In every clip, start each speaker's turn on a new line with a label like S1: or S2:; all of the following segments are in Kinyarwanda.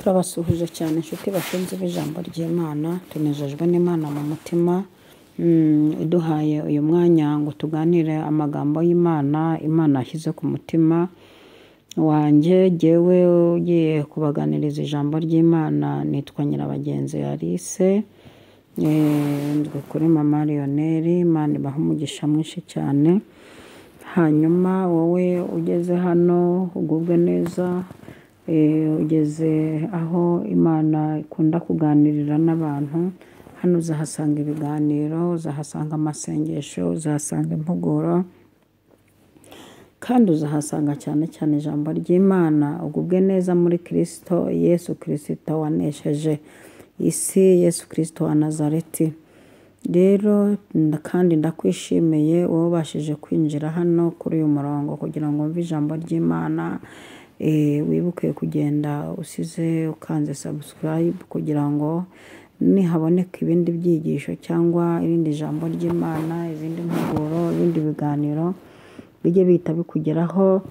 S1: turabasuhuje cyane inshuti bakunze b'ijambo ry'Imana, tunejejwe n'Imana mu mutima iduhaye uyu mwanya ngo tuganire amagambo y'Imana. Imana yashyize ku mutima wanjye, jyewe ugiye kubaganiriza ijambo ry'Imana nitwa Nyirabagenzi Alice, nzwi kuri Mama Lionel. Imana ibaha umugisha mwinshi cyane. Hanyuma wowe ugeze hano ugubwe neza, ugeze aho Imana ikunda kuganirira n'abantu. Hano uzahasanga ibiganiro, uzahasanga amasengesho, uzahasanga impuguro, kandi uzahasanga cyane cyane ijambo ry'Imana. Ugubwe neza muri Kristo Yesu Kristo wanesheje isi, Yesu Kristo wa Nazareti. Rero kandi ndakwishimiye wowe ubashije kwinjira hano kuri uyu murongo kugira ngo wumve ijambo ry'Imana. Wibuke kugenda usize ukanze subscribe kugira ngo nihaboneka ibindi byigisho cyangwa irindi jambo ry'Imana, izindi mpuguro, ibindi biganiro bijye bihita bikugeraho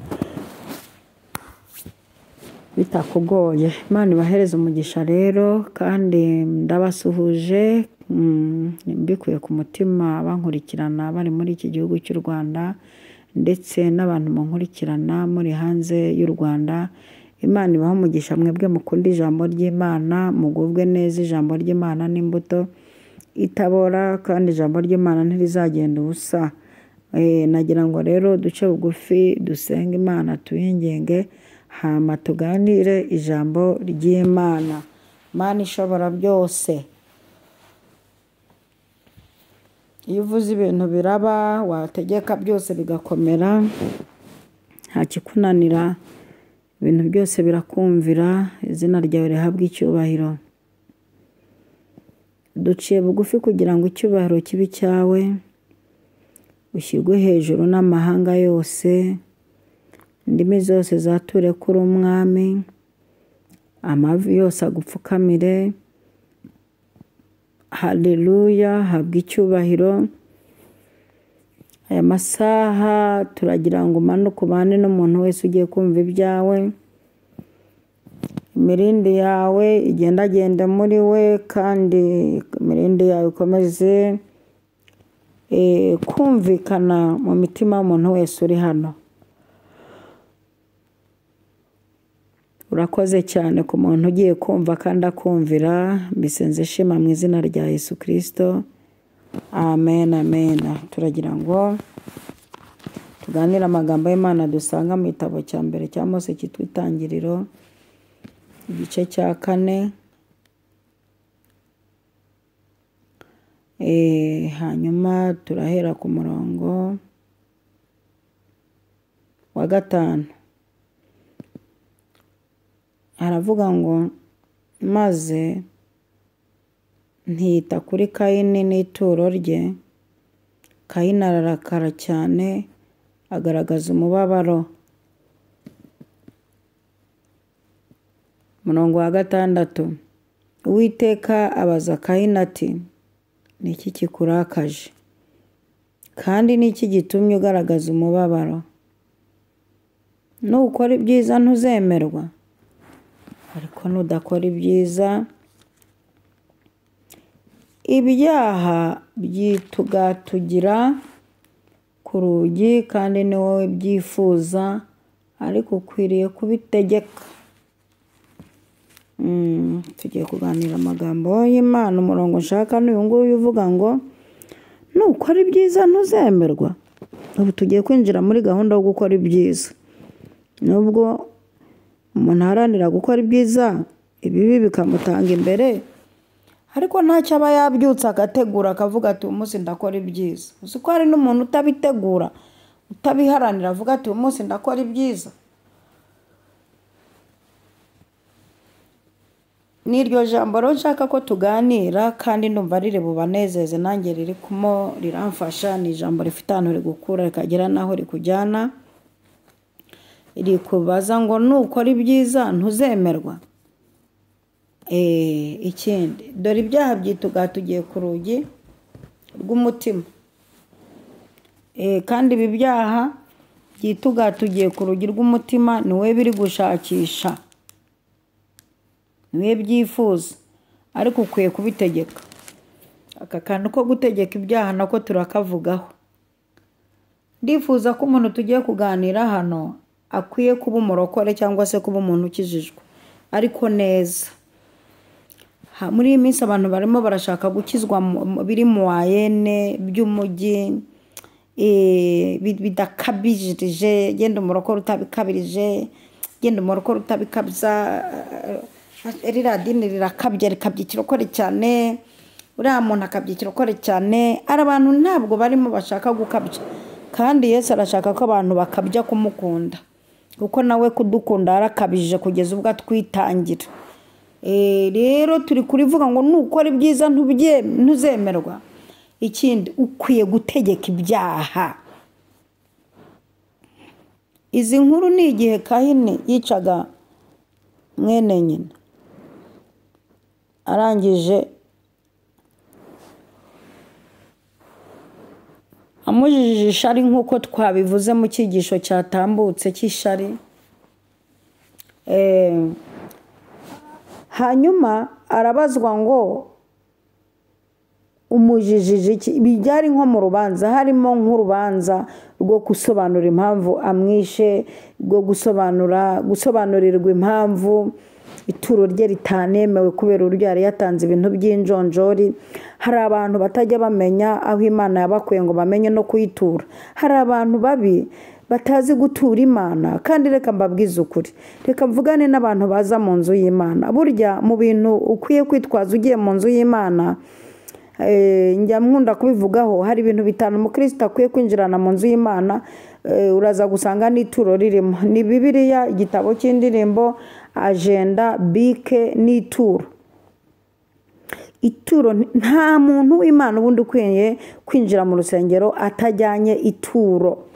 S1: bitakugoye. Imana ibahereze umugisha rero, kandi ndabasuhuje mbikuye ku mutima bankurikirana bari muri iki gihugu cy'u Rwanda, ndetse n'abantu munkurikirana muri hanze y'u Rwanda. Imana ibaha umugisha mwebwe mukunda ijambo ry'Imana, mugubwe neza. Ijambo ry'Imana n'imbuto itabora, kandi ijambo ry'Imana ntirizagenda ubusa. Nagira ngo rero duce bugufi dusenga Imana, tuyingenge, hama tuganire ijambo ry'Imana. Imana ishobora byose, iyo uvuze ibintu biraba, wategeka byose bigakomera, nta kikunanira, ibintu byose birakumvira. Izina ryawe rihabwe icyubahiro. Duciye bugufi kugira ngo icyubahiro kibe cyawe, ushyirwe hejuru n'amahanga yose, indimi zose zature kuri umwami, amavi yose agupfukamire. Haleluya, habwe icyubahiro. Aya masaha turagira ngo umanuke ubane n'umuntu wese ugiye kumva ibyawe. Imirindi yawe igendagende muri we, kandi imirindi yawe ikomeze kumvikana mu mitima y'umuntu wese uri hano. Urakoze cyane ku muntu ugiye kumva kandi akumvira. Mbisenze shima mu izina rya Yesu Kristo. Amen, amen. Turagira ngo tuganire amagambo y'Imana dusanga mu gitabo cya mbere cya Mose cyitwa Itangiriro, igice cya 4. Hanyuma turahera ku murongo wa 5. Haravuga ngo maze ntiyita kuri Kayini n'ituro rye. Kayini ararakara cyane, agaragaza umubabaro. Murongo wa 6. Uwiteka abaza Kayini ati, ni iki kikurakaje? Kandi ni iki gitumye ugaragaza umubabaro? Nukora ibyiza ntuzemerwa, ariko nudakora ibyiza ibyaha byitugatugira ku rugi, kandi ni wowe byifuza, ariko ukwiriye kubitegeka. Tugiye kuganira amagambo y'Imana. Umurongo nshaka n'uyu nguyu uvuga ngo nukora ibyiza ntuzemerwa. Ubu tugiye kwinjira muri gahunda yo gukora ibyiza. Nubwo umuntu aharanira gukora ibyiza, ibibi bikamutanga imbere, ariko ntacyo aba yabyutse agategura akavuga ati uyu munsi ndakora ibyiza. Uzi ko hari n'umuntu utabitegura, utabiharanira, avuga ati uyu munsi ndakora ibyiza. N'iryo jambo rero nshaka ko tuganira, kandi ndumva riri bubanezeze, nanjye riri kumo riramfasha. Ni ijambo rifite ahantu rigukura rikagera naho rikujyana. Rikubaza ngo nukora ibyiza ntuzemerwa. Ikindi, dore ibyaha byitugatugiye ku rugi rw'umutima. Kandi ibi byaha byitugatugiye ku rugi rw'umutima ni we biri gushakisha. niwe byifuza, ariko ukwiye kubitegeka. Aka kantu ko gutegeka ibyaha nako turakavugaho. Ndifuza ko umuntu tugiye kuganira hano akwiye kuba umurokore cyangwa se kuba umuntu ukijijwe, ariko neza. Muri iyi minsi abantu barimo barashaka gukizwa biri mu wayene by'umujyi, bidakabirije, genda umurokore utabikabirije, genda umurokore utabikabza, ririya dini rirakabya rikabya ikirokore cyane, uriya muntu akabya ikirokore cyane. Ari abantu ntabwo barimo bashaka gukabya, kandi Yesu arashaka ko abantu bakabya kumukunda, kuko nawe kudukunda yarakabije kugeza ubwo atwitangira. Rero turi kurivuga ngo nukora ibyiza ntuzemerwa. Ikindi ukwiye gutegeka ibyaha. Izi nkuru ni igihe Kahini yicaga mwene nyina, arangije amujijije ishari nk'uko twabivuze mu cyigisho cyatambutse cy'ishari. Hanyuma arabazwa ngo umujijije iki. Bijyari nko mu rubanza, harimo nk'urubanza rwo gusobanura impamvu amwishe, rwo gusobanurirwa impamvu ituro rye ritanemewe kubera uburyo yari yatanze ibintu by'injonjori. Hari abantu batajya bamenya aho Imana yabakuye ngo bamenye no kuyitura. Hari abantu babi batazi gutura Imana, kandi reka mbabwize ukuri, reka mvugane n'abantu baza mu nzu y'Imana. Burya mu bintu ukwiye kwitwaza ugiye mu nzu y'Imana, njya nkunda kubivugaho, hari ibintu bitanu umukristo akwiye kwinjirana mu nzu y'Imana. Uraza gusanga n'ituro ririmo, ni Bibiliya, igitabo cy'indirimbo, agenda, bike n'ituro. Ituro, nta muntu w'Imana ubundi ukwiye kwinjira mu rusengero atajyanye ituro.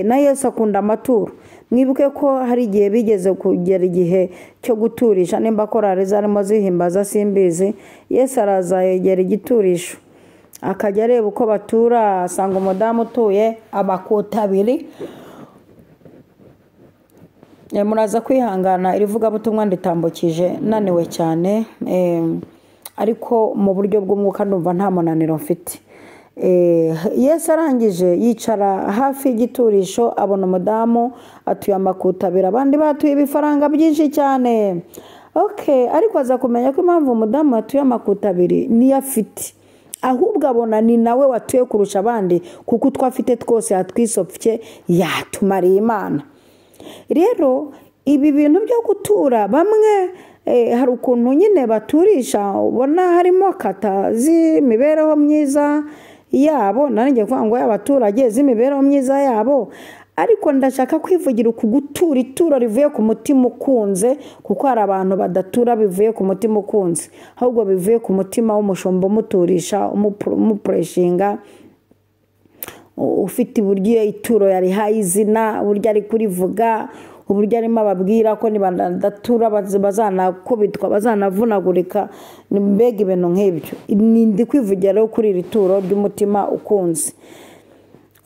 S1: Na Yesu akunda amaturo. Mwibuke ko hari igihe bigeze kugera igihe cyo guturisha, nimba korari zarimo zihimbaza simbizi, Yesu araza yegera igiturisho, akajya areba uko batura, asanga umudamu utuye amakota 2. Muraza kwihangana, irivuga butumwa nditambukije naniwe cyane, ariko mu buryo bw'umwuka ndumva nta munaniro mfite. Yesu arangije yicara hafi y'igiturisho, abona umudamu atuye amakuta 2, abandi batuye ibifaranga byinshi cyane. Ariko aza kumenya ko impamvu umudamu atuye amakuta 2 niyo afite, ahubwo abona ni nawe watuye kurusha abandi, kuko utwo afite twose yatwisopfye yatumariye Imana. Rero ibi bintu byo gutura, bamwe hari ukuntu nyine baturisha ubona harimo kata z'imibereho myiza yabo, nanjye kuvuga ngo y'abaturage z'imibereho myiza yabo, ariko ndashaka kwivugira ku gutura ituro rivuye ku mutima ukunze, kuko hari abantu badatura bivuye ku mutima ukunze, ahubwo bivuye ku mutima w'umushumba umuturisha, umupureshinga, ufite uburyo ituro yarihaye izina, uburyo ari kurivuga, uburyo arimo ababwira ko nibadatura bazanakubitwa, bazanavunagurika, mbega ibintu nk'ibyo. Ndi kwivugira rero kuri iri turo ry'umutima ukunze.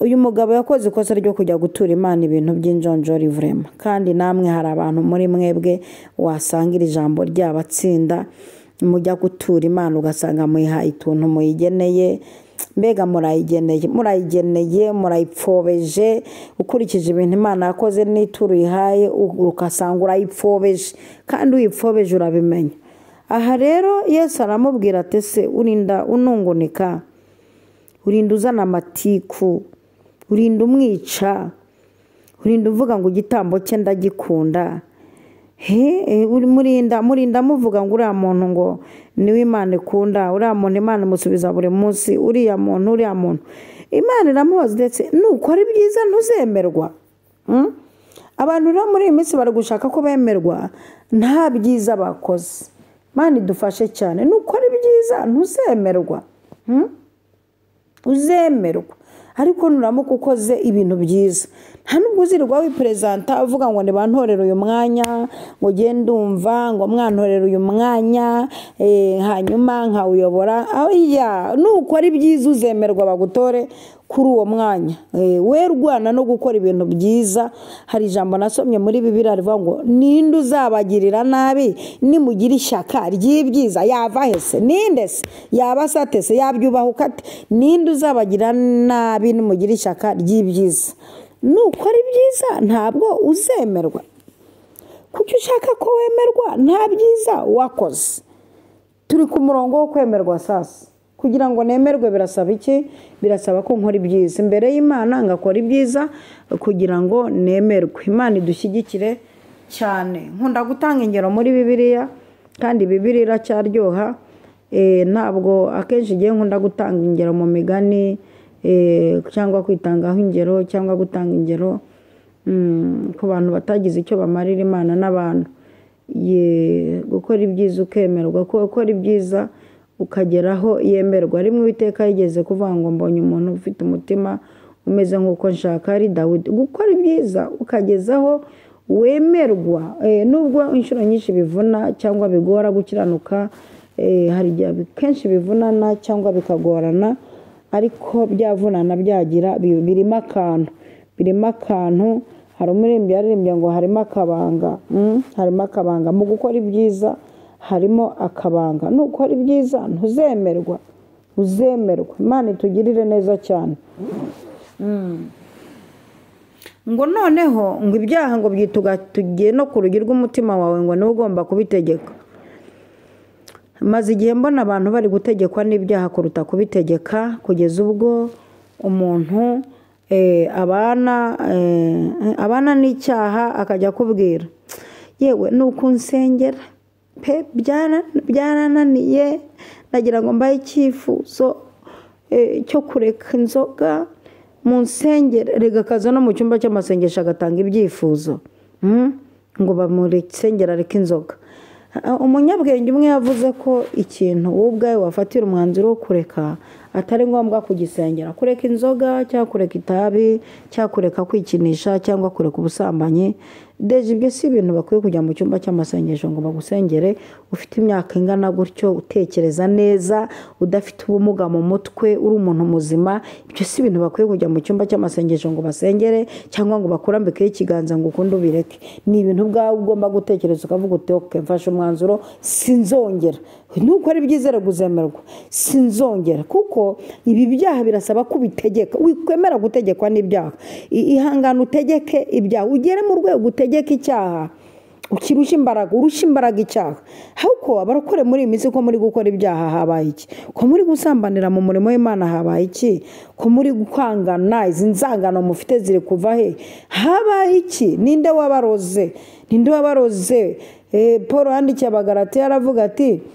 S1: Uyu mugabo yakoze ikosa ryo kujya gutura Imana ibintu by'injonjori vrema, kandi namwe hari abantu muri mwebwe wasanga iri jambo ryabatsinda, mujya gutura Imana ugasanga muyihaye ituntu muyigeneye, mbega murayigeneye, murayipfobeje, ukurikije ibintu Imana yakoze n'ituro yihaye ukasanga urayipfobeje, kandi uyipfobeje urabimenya. Aha rero Yesu aramubwira ati se urinda unungunika, urinda uzana amatiku, urinda umwica, urinda uvuga ngo igitambo cye ndagikunda, murinda muvuga ngo uriya muntu ngo niwe Imana ikunda, uriya muntu Imana imusubiza buri munsi, uriya muntu Imana iramubaza ndetse nukora ibyiza ntuzemerwa. Abantu rero muri iyi minsi bari gushaka ko bemerwa nta byiza bakoze. Imana idufashe cyane, nukora ibyiza ntuzemerwa, uzemerwa, ariko nuramuka ukoze ibintu byiza nubwo uzirirwa wipresenta uvuga ngo nibantorera uyu mwanya ngo gende umva ngo mwantorera uyu mwanya hanyuma nkawuyobora nuko ari byiza uzemerwa bagutore kuri uwo mwanya. We rwana no gukora ibintu byiza. Hari ijambo nasomye muri Bibiliya rivuga ngo ninde uzabagirira nabi nimugira ishyaka ry'ibyiza yava hese, ninde se yaba satese yabyubahuka ate? Ninde uzabagira nabi nimugira ishyaka ry'ibyiza? Nuko ari byiza ntabwo uzemerwa. Kuki ushaka ko wemerwa nta byiza wakoze? Turi ku murongo wo kwemerwa sasa. Kugira ngo nemerwe birasaba iki? Birasaba ko nkora ibyiza imbere y'Imana, ngakora ibyiza kugira ngo nemerwe. Imana idushyigikire cyane. Nkunda gutanga ingero muri Bibiliya kandi Bibiliya iracyaryoha. Ntabwo akenshi igihe nkunda gutanga ingero mu migani cyangwa kwitangaho ingero cyangwa gutanga ingero ku bantu batagize icyo bamarira Imana n'abantu. Gukora ibyiza ukemerwa, gukora ibyiza ukageraho yemerwa. Rimwe Uwiteka yigeze kuvuga ngo mbonye umuntu ufite umutima umeze nk'uko nshaka, ari Dawidi. Gukora ibyiza ukagezaho wemerwa, nubwo inshuro nyinshi bivuna cyangwa bigora gukiranuka, hari igihe kenshi bivunana cyangwa bikagorana, ariko byavunana byagira birimo akantu. Hari umuririmbyi yaririmbye ngo harimo akabanga, harimo akabanga mu gukora ibyiza, harimo akabanga. Nukora ibyiza ntuzemerwa, uzemerwa. Imana itugirire neza cyane. Ngo noneho ngo ibyaha ngo tugiye no ku rugi rw'umutima wawe ngo niwe ugomba kubitegeka. Maze igihe mbona abantu bari gutegekwa n'ibyaha kuruta kubitegeka, kugeza ubwo umuntu abana n'icyaha akajya kubwira yewe nuko nsengera pe byarananiye, ndagira ngo mbaye icyifuzo cyo kureka inzoga mu nsengero. Rega akaza no mu cyumba cy'amasengesho agatanga ibyifuzo ngo bamurekengera areka inzoga. Umunyabwenge umwe yavuze ko ikintu wowe ubwawe wafatira umwanzuro wo kureka atari ngombwa kugisengera. Kureka inzoga cyangwa kureka itabi cyangwa kureka kwikinisha cyangwa kureka ubusambanyi, deje ibyo si ibintu bakwiye kujya mu cyumba cy'amasengesho ngo bagusengere. Ufite imyaka ingana gutyo, utekereza neza, udafite ubumuga mu mutwe, uri umuntu muzima, ibyo si ibintu bakwiye kujya mu cyumba cy'amasengesho ngo basengere cyangwa ngo bakurambikeho ikiganza ngo ukunde ubireke. Ni ibintu ubwawe ugomba gutekereza ukavuga uti okay, mfashe umwanzuro sinzongera. Nuko ari byizere guzemerwa, sinzongera. Kuko ibi byaha birasaba kubitegeka. Wikwemera gutegekwa n'ibyaha. Ihangana utegeke ibyaha, ugere mu rwego utegeka icyaha, ukirusha imbaraga icyaha. Hauko abarokore muri iminsi ko muri gukora ibyaha habaye iki? Ko muri gusambanira mu murimo w'Imana habaye iki? Ko muri gukwangana izi nzangano mufite ziri kuva he? Habaye iki? Ninde wabaroze? Paul yandikiye Abagalatiya aravuga ati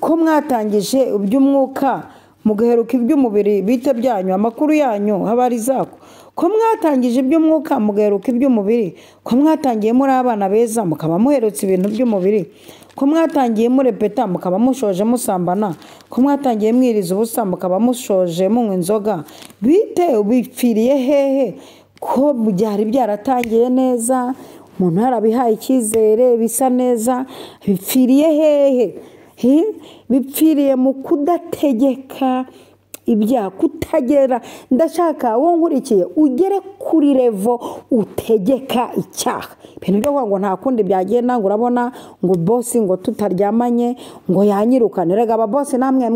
S1: ko mwatangije iby'umwuka mugaheruka iby'umubiri bite byanyu, amakuru yanyu habari zako. Ko mwatangije iby'umwuka mugaheruka iby'umubiri, ko mwatangiye muri abana beza mukaba muherutse ibintu by'umubiri, ko mwatangiye murepeta mukaba mushoje musambana, ko mwatangiye mwiriza ubusa mukaba mushoje munywa inzoga. Bite ubipfiriye hehe? Ko byari byaratangiye neza, umuntu yarabihaye icyizere bisa neza, bipfiriye hehe? Bipfiriye mu kudategeka ibyaha, kutagera. Ndashaka wowe nkurikiye ugere kuri levo utegeka icyaha. Ibintu byo ngo nta kundi byagenda, ngo urabona ngo boss ngo tutaryamanye ngo yanyirukane. Rega aba boss namwe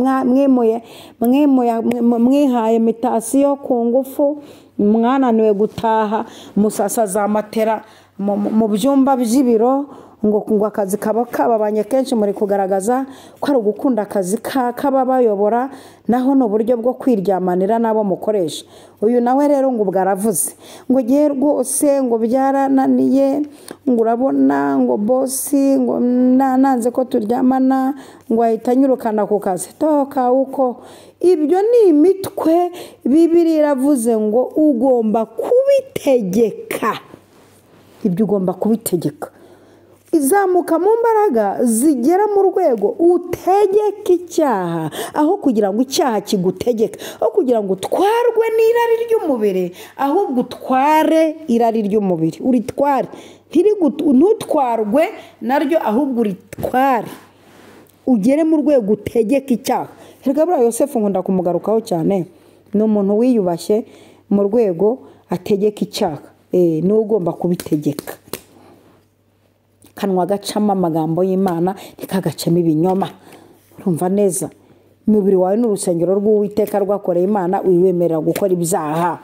S1: mwihaye mitasiyo ku ngufu, mwananiwe gutaha musasa za matera mu byumba by'ibiro, ngo akazi kababanye kenshi muri kugaragaza ko ari ugukunda akazi kababayobora, naho no buryo bwo kwiryamanira nabo mukoresha. Uyu nawe rero ngo bwaravuze ngo giye rwose ngo byarananiye, ngo urabona ngo bosi ngo nanze ko turyamana, ngo ahita nyirukana ku kazi. Toka uko ibyo ni imitwe Bibiliya iravuze ngo ugomba kubitegeka. Ibyo ugomba kubitegeka. izamuka mu mbaraga zigera mu rwego utegeka icyaha aho kugira ngo icyaha kigutegeke, aho kugira ngo utwarwe n'irari ry'umubiri, ahubwo utware irari ry'umubiri, uritware, ntutwarwe naryo ahubwo uritware, ugere mu rwego utegeka icyaha. Erega buriya Yosefu nkunda kumugarukaho cyane, ni umuntu wiyubashye mu rwego ategeka icyaha, niwe ugomba kubitegeka. Kanwa gacamo amagambo y'Imana ntikagacemo ibinyoma. Urumva neza, umubiri wawe n'urusengero rw'Uwiteka rwakoreye Imana, wiwemerera gukora ibyaha,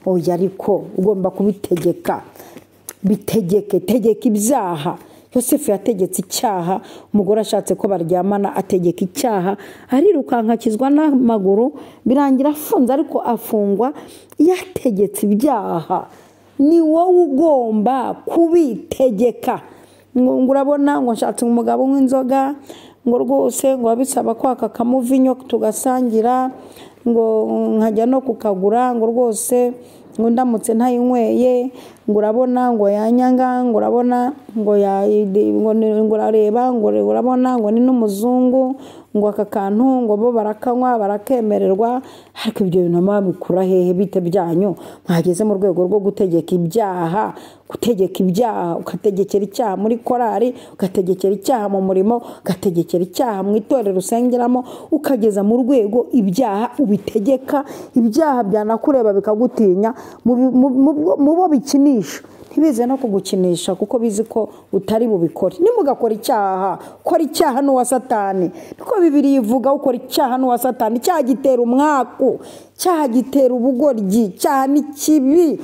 S1: oya ariko ugomba kubitegeka. Tegeka ibyaha. Yosefu yategetse icyaha, umugore ashatse ko baryamana ategeka icyaha, arirukanka akizwa n'amaguru, birangira afunze, ariko afungwa yategetse ibyaha. Ni wowe ugomba kubitegeka. Ngo urabona ngo nshatse umugabo w'inzoga, ngo rwose ngo abisaba kwaka kamuvinyo tugasangira, ngo nkajya no kukagura, ngo rwose ngo ndamutse ntayinyweye, ngo urabona ngo yanyanga, ngo urabona ngo urareba, ngo urabona ngo ni n'umuzungu, ngo aka kantu ngo bo barakanywa barakemererwa. Ariko ibyo bintu mabikura hehe bite byanyu? Mwageze mu rwego rwo gutegeka ibyaha, ugategekera icyaha muri korari, ugategekera icyaha mu murimo, ugategekera icyaha mu itorero usengeramo, ukageza mu rwego ibyaha ubitegeka. Ibyaha byanakureba bikagutinya, mu bo bikinisha ntibize no kugukinisha kuko bizi ko utari bubikore. Nimugakora icyaha, ukora icyaha n'uwa Satani, niko Bibiliya ivuga, ukora icyaha n'uwa Satani. Icyaha gitera umwaku, icyaha gitera ubugoryi, icyaha ni kibi.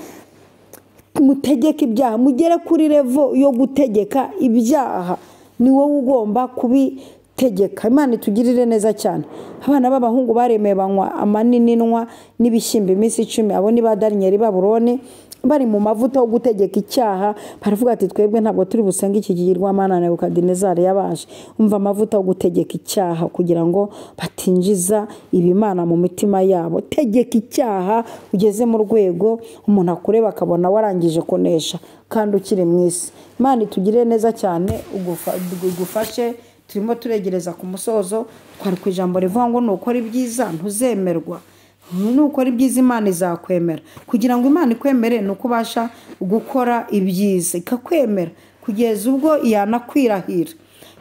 S1: Mutegeka ibyaha, mugere kuri revo yo gutegeka ibyaha, ni wowe ugomba kubitegeka. Imana itugirire neza cyane. Abana b'abahungu baremeye banywa amaninwa n'ibishyimbo iminsi 10, abo ni ba Daniel Babuloni, bari mu mavuta yo gutegeka icyaha. Baravuga ati twebwe ntabwo turi busenga iki kigirwamana Nebukadinezari yabaje. Umva amavuta yo gutegeka icyaha kugira ngo batinjiza ibimana mu mitima yabo. Tegeka icyaha ugeze mu rwego umuntu akureba akabona warangije kunesha kandi ukiri mu isi. Imana itugirire neza cyane, ugufashe. Turimo turegereza ku musozo, twari ku ijambo rivuga ngo nukora ibyiza ntuzemerwa. Nukora ibyiza Imana izakwemera. Kugira ngo Imana ikwemere nuko ubasha gukora ibyiza, ikakwemera kugeza ubwo yanakwirahira.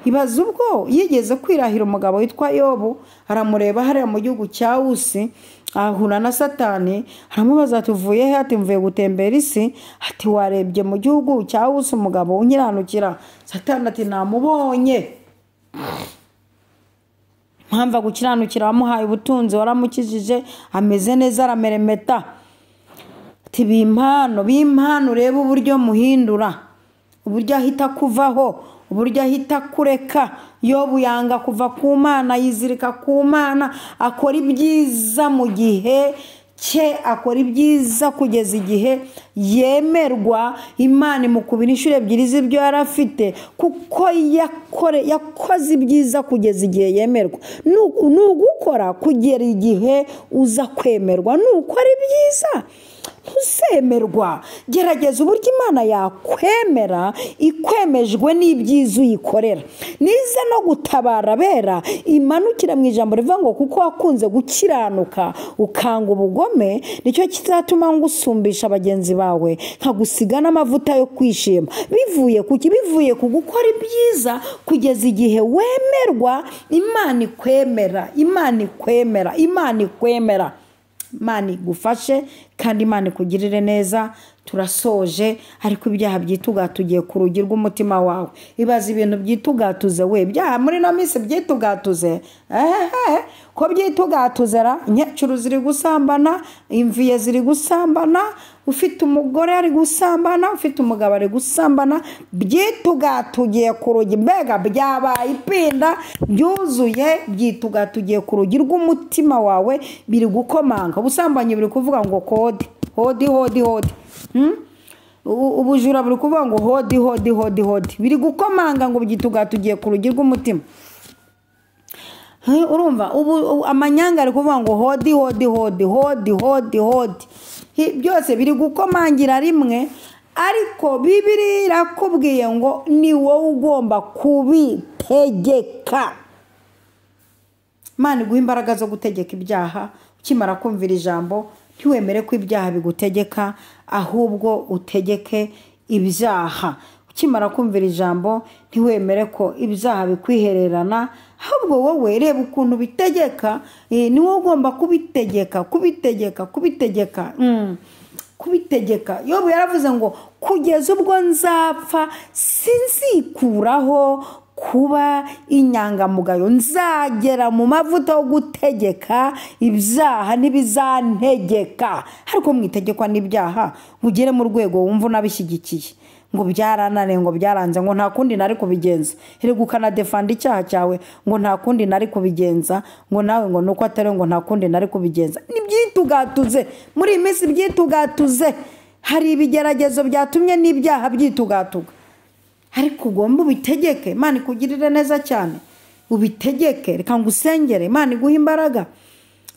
S1: Ibaza ubwo yigeze kwirahira umugabo witwa Yobu, aramureba hariya mu gihugu cya Usi, ahura na Satani, aramubaza ati uvuye he? Ati mvuye gutembera isi. Ati warebye mu gihugu cya Usi umugabo unyiranukira? Satani ati namubonye. Mpamva gukiranukira wamuhaye ubutunzi, waramukijije, ameze neza, arameremeta. Ati bimpano urebe uburyo muhindura, uburyo ahita kuvaho, uburyo ahita kureka. Yobu yanga kuva ku Mana, yizirika ku Mana, akora ibyiza mu gihe cye, akora ibyiza kugeza igihe yemerwa. Imana imukubira inshuro 2 z'ibyo yari afite, kuko yakoze ibyiza kugeza igihe yemerwa. Nugukora kugera igihe uza kwemerwa. Nukora ibyiza ntuzemerwa. Gerageza uburyo Imana yakwemera ikwemejwe n'ibyiza uyikorera. Niza no gutabara bera, imanukira mu ijambo rivuga ngo kuko wakunze gukiranuka ukanga ubugome, nicyo kizatuma ngusumbisha bagenzi bawe, nkagusiga n'amavuta yo kwishima. Bivuye kuki? Bivuye ku gukora ibyiza kugeza igihe wemerwa. Imana ikwemera, Imana ikwemera, Imana ikwemera. Imana igufashe kandi Imana ikugirire neza. Turasoje, ariko ibyaha byitugatugiye ku rugi rw'umutima wawe. Ibaza ibintu byitugatuze we, byaha muri no minsi byitugatuze. Ko byitugatuze ra, nyecuru ziri gusambana, imviye ziri gusambana, ufite umugore ari gusambana, ufite umugabo ari gusambana, byitugatugiye ku rugi. Mbega byabaye ipinda byuzuye, byitugatugiye ku rugi rw'umutima wawe, biri gukomanga. Ubusambanyi buri kuvuga ngo kode, hodi. Ubujura buri kuvuga ngo hodi. Biri gukomanga ngo byitugatugiye ku rugi rw'umutima. Urumva amanyanga ari kuvuga ngo hodi. Byose biri gukomangira rimwe, ariko Bibiliya irakubwiye ngo ni wowe ugomba kubitegeka. Imana iguha imbaraga zo gutegeka ibyaha. Ukimara kumvira ijambo ntiwemere ko ibyaha bigutegeka, ahubwo utegeke ibyaha. Ukimara kumvira ijambo ntiwemere ko ibyaha bikwihererana, ahubwo wowe reba ukuntu bitegeka. Ni wowe ugomba kubitegeka. Yobu yaravuze ngo kugeza ubwo nzapfa sinzikuraho kuba inyangamugayo, nzagera mu mavuta yo gutegeka ibyaha n'ibizantegeka. Ariko mwitegekwa n'ibyaha ugere mu rwego wumva unabishyigikiye, ngo byaranane, ngo byaranze, ngo nta kundi nari kubigenza. Erega ukanadefanda icyaha cyawe ngo nta kundi nari kubigenza, ngo nawe ngo nuko atari ngo nta kundi nari kubigenza. Ni byitugatuze muri iyi minsi, byitugatuze. Hari ibigeragezo byatumye n'ibyaha byitugatuga, ariko ugomba ubitegeke. Imana ikugirire neza cyane, ubitegeke. Reka ngusengere, Imana iguha imbaraga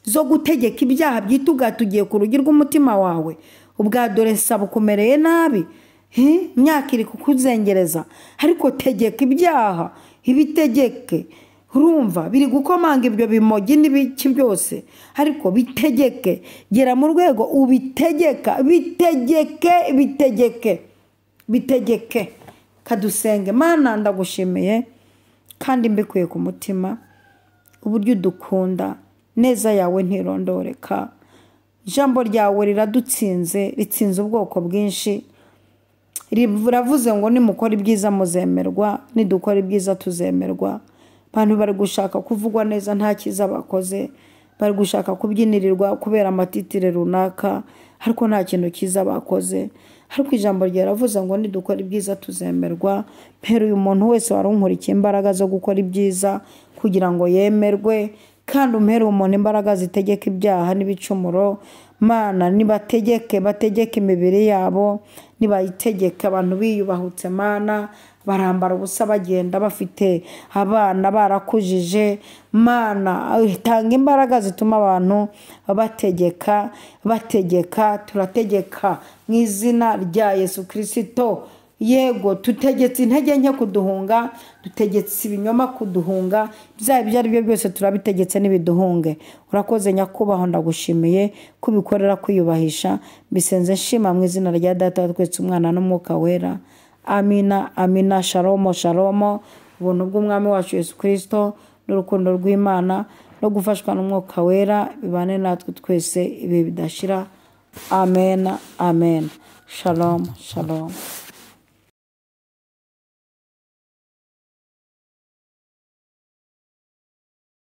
S1: zo gutegeka ibyaha byitugatugiye ku rugi rw'umutima wawe. Ubwa dore saba ukumereye nabi, imyaka iri kukuzengereza, ariko tegeka ibyaha, ibitegeke. Urumva biri gukomanga ibyo bimogi n'ibiki byose, ariko bitegeke. Gera mu rwego ubitegeka, bitegeke. Kadusenge. Mana ndagushimiye kandi mbikuye ku mutima uburyo udukunda, neza yawe ntirondoreka. Ijambo ryawe riradutsinze, ritsinze ubwoko bwinshi. Riravuze ngo nimukora ibyiza muzemerwa, nidukora ibyiza tuzemerwa. Abantu bari gushaka kuvugwa neza nta cyiza bakoze, bari gushaka kubyinirirwa kubera amatitire runaka, ariko nta kintu cyiza bakoze. Ariko ijambo ryaravuze ngo nidukora ibyiza tuzemerwa. Mpera uyu muntu wese warunkurikiye imbaraga zo gukora ibyiza kugira ngo yemerwe, kandi umpere umuntu imbaraga zitegeka ibyaha n'ibicumuro. Mana bategeke imibiri yabo, nibayitegeke. Abantu biyubahutse Mana, barambara ubusa bagenda bafite abana barakujije. Mana tanga imbaraga zituma abantu bategeka. Turategeka mu izina rya Yesu Kristo. Yego tutegetse intege nke kuduhunga, dutegetse ibinyoma kuduhunga, byaba ibyo ari byo byose turabitegetse n'ibiduhunge. Urakoze nyakubahwa, ndagushimiye kubikorera kwiyubahisha. Bisenze nshima mu izina rya Data wa twese, Umwana n'Umwuka Wera. Amina. Shalom. Ubuntu bw'Umwami wacu Yesu Kristo n'urukundo rw'Imana no gufashwa n'Umwuka Wera bibane natwe twese ibihe bidashira. Amen. Shalom.